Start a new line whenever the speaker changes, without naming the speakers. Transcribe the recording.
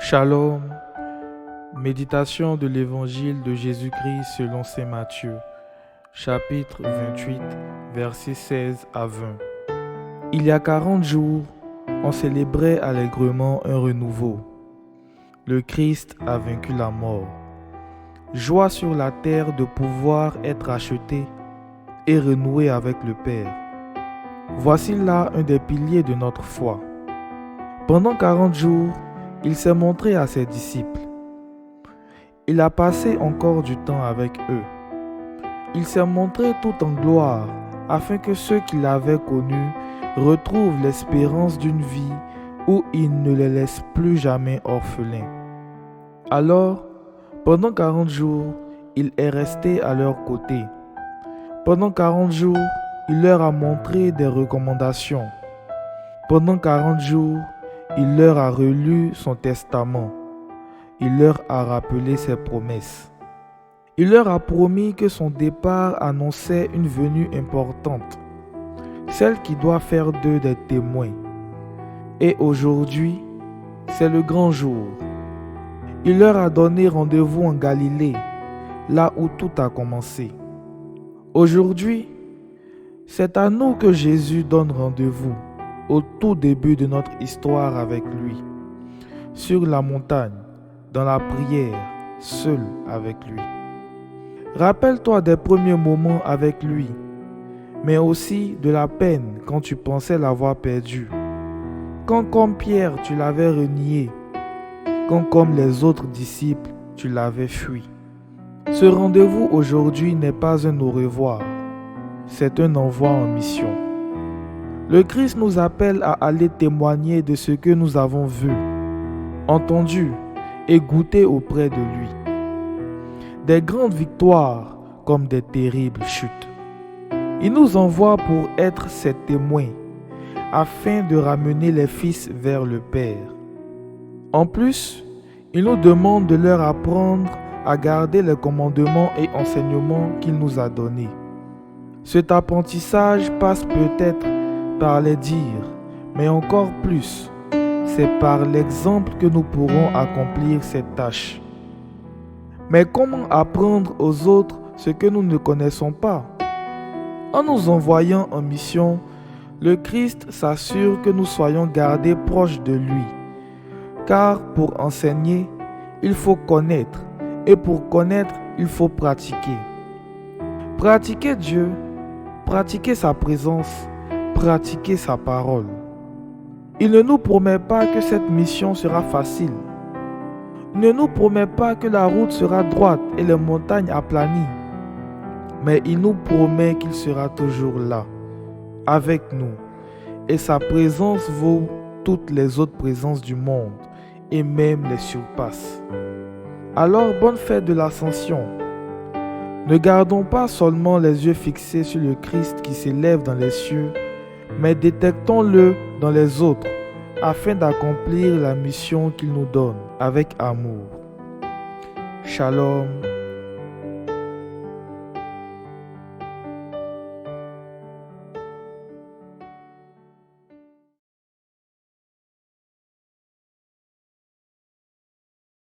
Shalom, méditation de l'évangile de Jésus-Christ selon saint Matthieu, chapitre 28, versets 16 à 20. Il y a 40 jours, on célébrait allègrement un renouveau. Le Christ a vaincu la mort. Joie sur la terre de pouvoir être acheté et renouer avec le Père. Voici là un des piliers de notre foi. Pendant 40 jours, il s'est montré à ses disciples. Il a passé encore du temps avec eux. Il s'est montré tout en gloire, afin que ceux qui l'avaient connu retrouvent l'espérance d'une vie où il ne les laisse plus jamais orphelins. Alors, pendant 40 jours, il est resté à leur côté. Pendant 40 jours, il leur a montré des recommandations. Pendant 40 jours, il leur a relu son testament. Il leur a rappelé ses promesses. Il leur a promis que son départ annonçait une venue importante, celle qui doit faire d'eux des témoins. Et aujourd'hui, c'est le grand jour. Il leur a donné rendez-vous en Galilée, là où tout a commencé. Aujourd'hui, c'est à nous que Jésus donne rendez-vous au tout début de notre histoire avec lui, sur la montagne, dans la prière, seul avec lui. Rappelle-toi des premiers moments avec lui, mais aussi de la peine quand tu pensais l'avoir perdu, quand comme Pierre tu l'avais renié, quand comme les autres disciples tu l'avais fui. Ce rendez-vous aujourd'hui n'est pas un au revoir, c'est un envoi en mission. Le Christ nous appelle à aller témoigner de ce que nous avons vu, entendu et goûté auprès de lui. Des grandes victoires comme des terribles chutes. Il nous envoie pour être ses témoins, afin de ramener les fils vers le Père. En plus, il nous demande de leur apprendre à garder les commandements et enseignements qu'il nous a donnés. Cet apprentissage passe peut-être par les dires, mais encore plus, c'est par l'exemple que nous pourrons accomplir cette tâche. Mais comment apprendre aux autres ce que nous ne connaissons pas? En nous envoyant en mission, le Christ s'assure que nous soyons gardés proches de lui. Car pour enseigner, il faut connaître, et pour connaître, il faut pratiquer. Pratiquer Dieu, pratiquer sa présence, pratiquer sa parole. Il ne nous promet pas que cette mission sera facile. Il ne nous promet pas que la route sera droite et les montagnes aplanies. Mais il nous promet qu'il sera toujours là, avec nous. Et sa présence vaut toutes les autres présences du monde et même les surpasse. Alors, bonne fête de l'Ascension. Ne gardons pas seulement les yeux fixés sur le Christ qui s'élève dans les cieux, mais détectons-le dans les autres, afin d'accomplir la mission qu'il nous donne avec amour. Shalom.